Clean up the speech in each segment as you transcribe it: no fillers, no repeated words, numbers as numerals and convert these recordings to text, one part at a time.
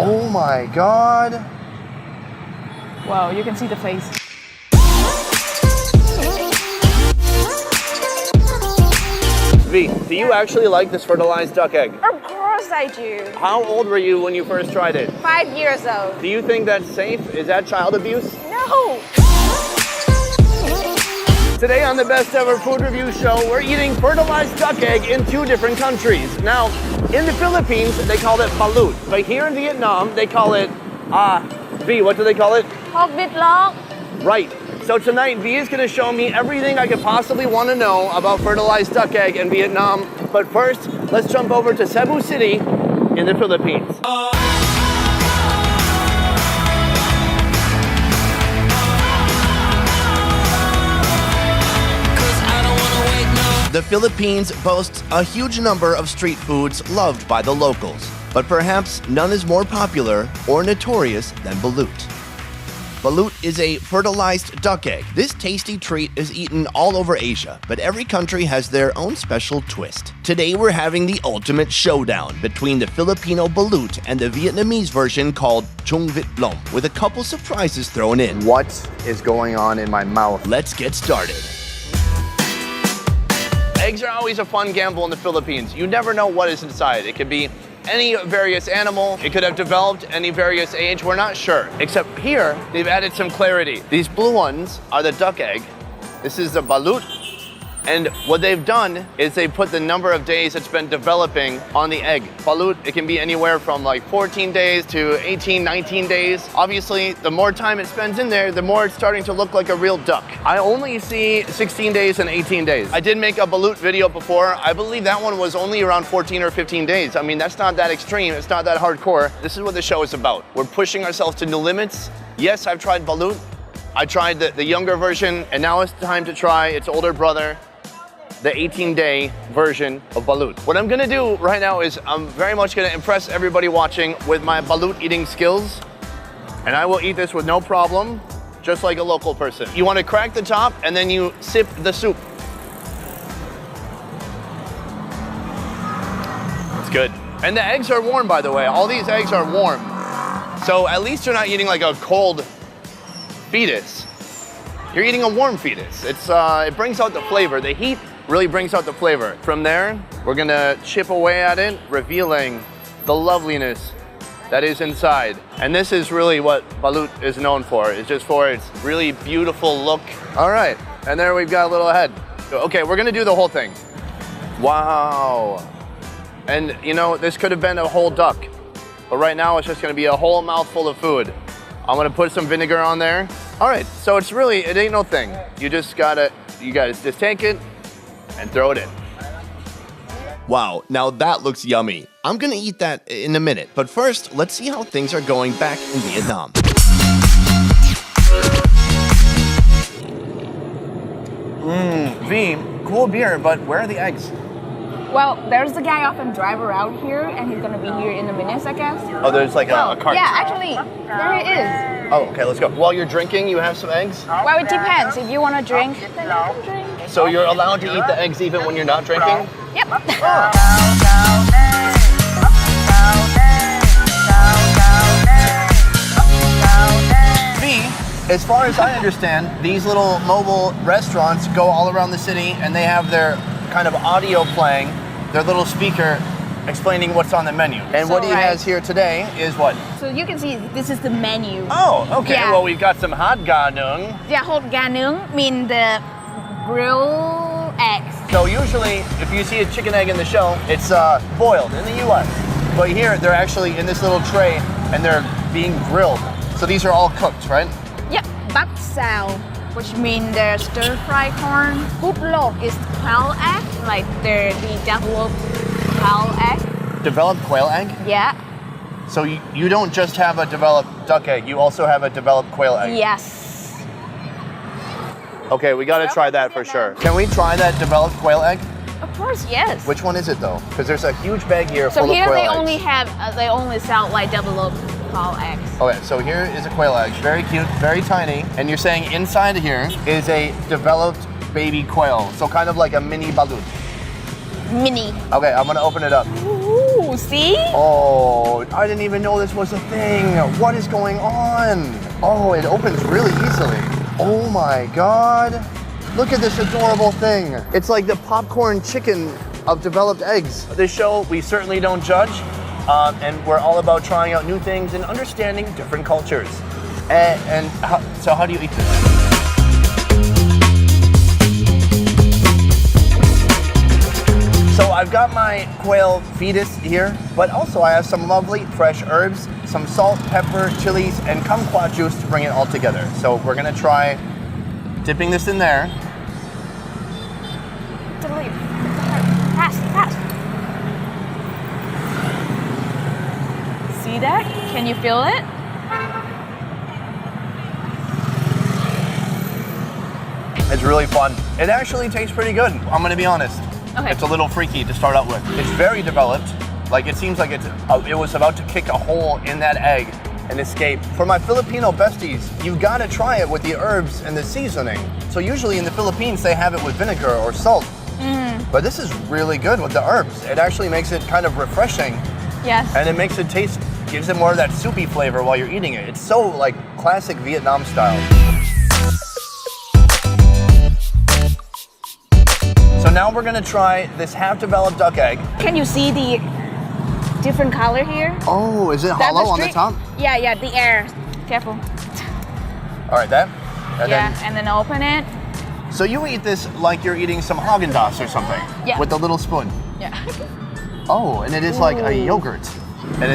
Oh my God. Wow, you can see the face. V, do you actually like this fertilized duck egg? Of course I do. How old were you when you first tried it? 5 years old. Do you think that's safe? Is that child abuse? No. Today on the Best Ever Food Review Show, we're eating fertilized duck egg in 2 different countries. Now, in the Philippines, they call it balut. But here in Vietnam, they call it, V, what do they call it? Hot vịt lót. Right. So tonight, V is gonna show me everything I could possibly wanna know about fertilized duck egg in Vietnam. But first, let's jump over to Cebu City in the Philippines. The Philippines boasts a huge number of street foods loved by the locals, but perhaps none is more popular or notorious than balut. Balut is a fertilized duck egg. This tasty treat is eaten all over Asia, but every country has their own special twist. Today we're having the ultimate showdown between the Filipino balut and the Vietnamese version called Trung Vịt Blom, with a couple surprises thrown in. What is going on in my mouth? Let's get started. Eggs are always a fun gamble in the Philippines. You never know what is inside. It could be any various animal. It could have developed any various age. We're not sure. Except here, they've added some clarity. These blue ones are the duck egg. This is the balut. And what they've done is they put the number of days it's been developing on the egg. Balut, it can be anywhere from like 14 days to 18, 19 days. Obviously, the more time it spends in there, the more it's starting to look like a real duck. I only see 16 days and 18 days. I did make a balut video before. I believe that one was only around 14 or 15 days. I mean, that's not that extreme. It's not that hardcore. This is what the show is about. We're pushing ourselves to new limits. Yes, I've tried balut. I tried the younger version, and now it's time to try its older brother, the 18-day version of balut. What I'm gonna do right now is I'm very much gonna impress everybody watching with my balut eating skills, and I will eat this with no problem, just like a local person. You wanna crack the top, and then you sip the soup. It's good. And the eggs are warm, by the way. All these eggs are warm. So at least you're not eating like a cold fetus. You're eating a warm fetus. It brings out the flavor. The heat really brings out the flavor. From there, we're gonna chip away at it, revealing the loveliness that is inside. And this is really what balut is known for. It's just for its really beautiful look. All right, and there we've got a little head. Okay, we're gonna do the whole thing. Wow. And you know, this could have been a whole duck, but right now it's just gonna be a whole mouthful of food. I'm gonna put some vinegar on there. All right, so it ain't no thing. You guys just take it and throw it in. Wow, now that looks yummy. I'm gonna eat that in a minute, but first, let's see how things are going back in Vietnam. V, cool beer, but where are the eggs? Well, there's the guy often drive around here, and he's gonna be here in a minute, I guess. Oh, there's like a cart. Yeah, actually, there it is. Oh, okay, let's go. While you're drinking, you have some eggs? Well, it depends. If you want to drink, then you can drink. So you're allowed to eat the eggs even when you're not drinking? Yep. As far as I understand, these little mobile restaurants go all around the city and they have their kind of audio playing, their little speaker explaining what's on the menu. And So, what he right. has here today is what? So you can see this is the menu. Oh, okay. Yeah. Well, we've got some hot gà nướng. Yeah, hot gà nướng mean the grilled eggs. So usually, if you see a chicken egg in the show, it's boiled in the U.S. But here, they're actually in this little tray and they're being grilled. So these are all cooked, right? Yep, bắp xào, which means the stir-fry corn. Bút lột is quail egg, like the developed quail egg. Developed quail egg? Yeah. So you don't just have a developed duck egg, you also have a developed quail egg? Yes. Okay, we gotta try that for sure. Can we try that developed quail egg? Of course, yes. Which one is it though? Because there's a huge bag here So full here of quail they eggs. only have, they only sell like developed quail eggs. Okay, so here is a quail egg. Very cute, very tiny. And you're saying inside here is a developed baby quail. So kind of like a mini balut. Mini. Okay, I'm gonna open it up. Ooh. Ooh, see? Oh, I didn't even know this was a thing. What is going on? Oh, it opens really easily. Oh my God. Look at this adorable thing. It's like the popcorn chicken of developed eggs. This show, we certainly don't judge, and we're all about trying out new things and understanding different cultures. So how do you eat this? So I've got my quail fetus here, but also I have some lovely fresh herbs, some salt, pepper, chilies, and kumquat juice to bring it all together. So we're gonna try dipping this in there. Pass. See that? Can you feel it? It's really fun. It actually tastes pretty good, I'm gonna be honest. Okay. It's a little freaky to start out with. It's very developed. Like it seems like it was about to kick a hole in that egg and escape. For my Filipino besties, you gotta try it with the herbs and the seasoning. So usually in the Philippines, they have it with vinegar or salt. But this is really good with the herbs. It actually makes it kind of refreshing. Yes. And it makes it taste, gives it more of that soupy flavor while you're eating it. It's so like classic Vietnam style. So now we're gonna try this half-developed duck egg. Can you see the different color here? Oh, is it hollow on the top? Yeah, the air. Careful. All right, that? And then open it. So you eat this like you're eating some Haagen-Dazs or something? Yeah. With a little spoon? Yeah. Oh, and it is like a yogurt. And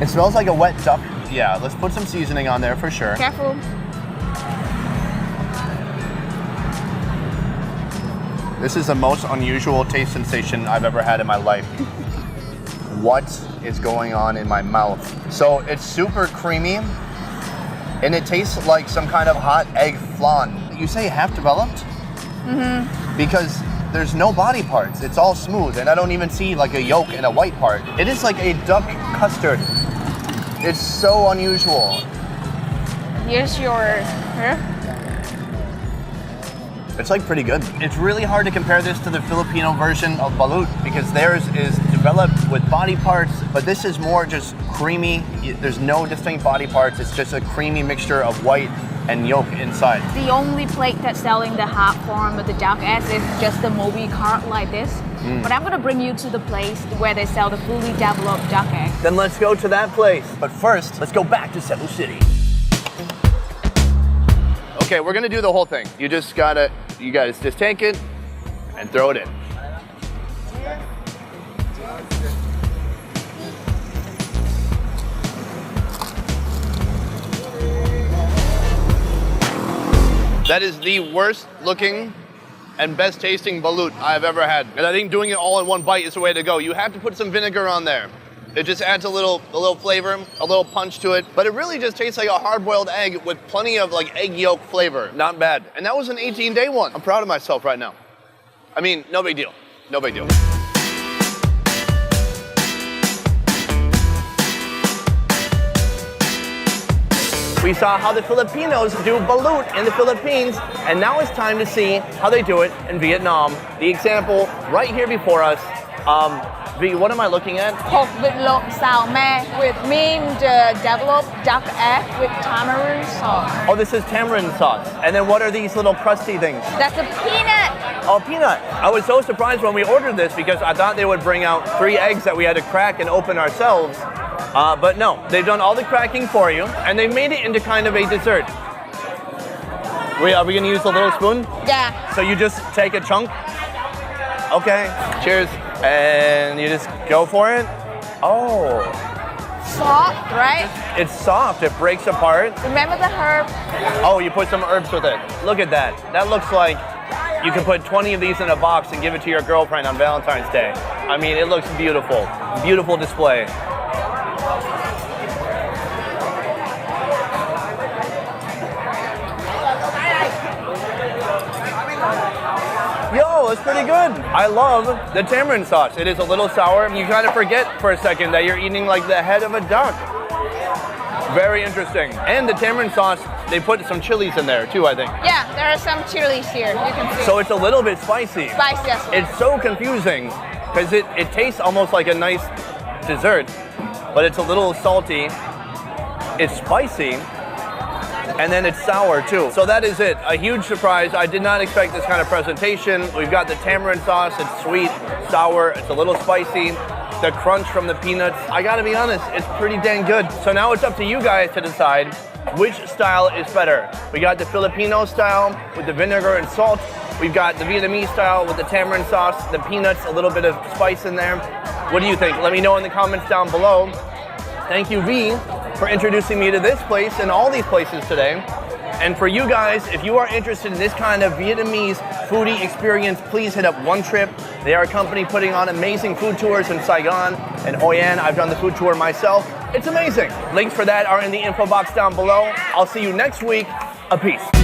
it smells like a wet duck. Yeah, let's put some seasoning on there for sure. Careful. This is the most unusual taste sensation I've ever had in my life. What is going on in my mouth? So it's super creamy, and it tastes like some kind of hot egg flan. You say half developed? Because there's no body parts. It's all smooth, and I don't even see like a yolk and a white part. It is like a duck custard. It's so unusual. Here's your It's like pretty good. It's really hard to compare this to the Filipino version of balut because theirs is developed with body parts, but this is more just creamy. There's no distinct body parts. It's just a creamy mixture of white and yolk inside. The only plate that's selling the hard form of the duck eggs is just the movie cart like this. But I'm gonna bring you to the place where they sell the fully developed duck egg. Then let's go to that place. But first, let's go back to Cebu City. Okay, we're gonna do the whole thing. You guys just take it and throw it in. That is the worst looking and best tasting balut I've ever had. And I think doing it all in one bite is the way to go. You have to put some vinegar on there. It just adds a little flavor, a little punch to it. But it really just tastes like a hard-boiled egg with plenty of like egg yolk flavor. Not bad. And that was an 18-day one. I'm proud of myself right now. I mean, no big deal. No big deal. We saw how the Filipinos do balut in the Philippines, and now it's time to see how they do it in Vietnam. The example right here before us. V, what am I looking at? Hột vịt lộn xào me, which means developed duck egg with tamarind sauce. Oh, this is tamarind sauce. And then what are these little crusty things? That's a peanut. Oh, peanut. I was so surprised when we ordered this because I thought they would bring out 3 eggs that we had to crack and open ourselves. But no, they've done all the cracking for you, and they've made it into kind of a dessert. Are we gonna use a little spoon? Yeah. So you just take a chunk? Okay, cheers. And you just go for it. Oh. Soft, right? It's soft, it breaks apart. Remember the herb? Oh, you put some herbs with it. Look at that. That looks like you can put 20 of these in a box and give it to your girlfriend on Valentine's Day. I mean, it looks beautiful. Beautiful display. Yo, it's pretty good. I love the tamarind sauce. It is a little sour. You kind of forget for a second that you're eating like the head of a duck. Very interesting. And the tamarind sauce, they put some chilies in there too, I think. Yeah, there are some chilies here. You can see. So it's a little bit spicy. Spicy as well. It's so confusing because it tastes almost like a nice dessert, but it's a little salty. It's spicy. And then it's sour too. So that is it. A huge surprise. I did not expect this kind of presentation. We've got the tamarind sauce. It's sweet, sour. It's a little spicy. The crunch from the peanuts. I gotta be honest, it's pretty dang good. So now it's up to you guys to decide which style is better. We got the Filipino style with the vinegar and salt. We've got the Vietnamese style with the tamarind sauce, the peanuts, a little bit of spice in there. What do you think? Let me know in the comments down below. Thank you, V, for introducing me to this place and all these places today. And for you guys, if you are interested in this kind of Vietnamese foodie experience, please hit up ONETRIP. They are a company putting on amazing food tours in Saigon and Hoi An. I've done the food tour myself. It's amazing. Links for that are in the info box down below. I'll see you next week. A peace.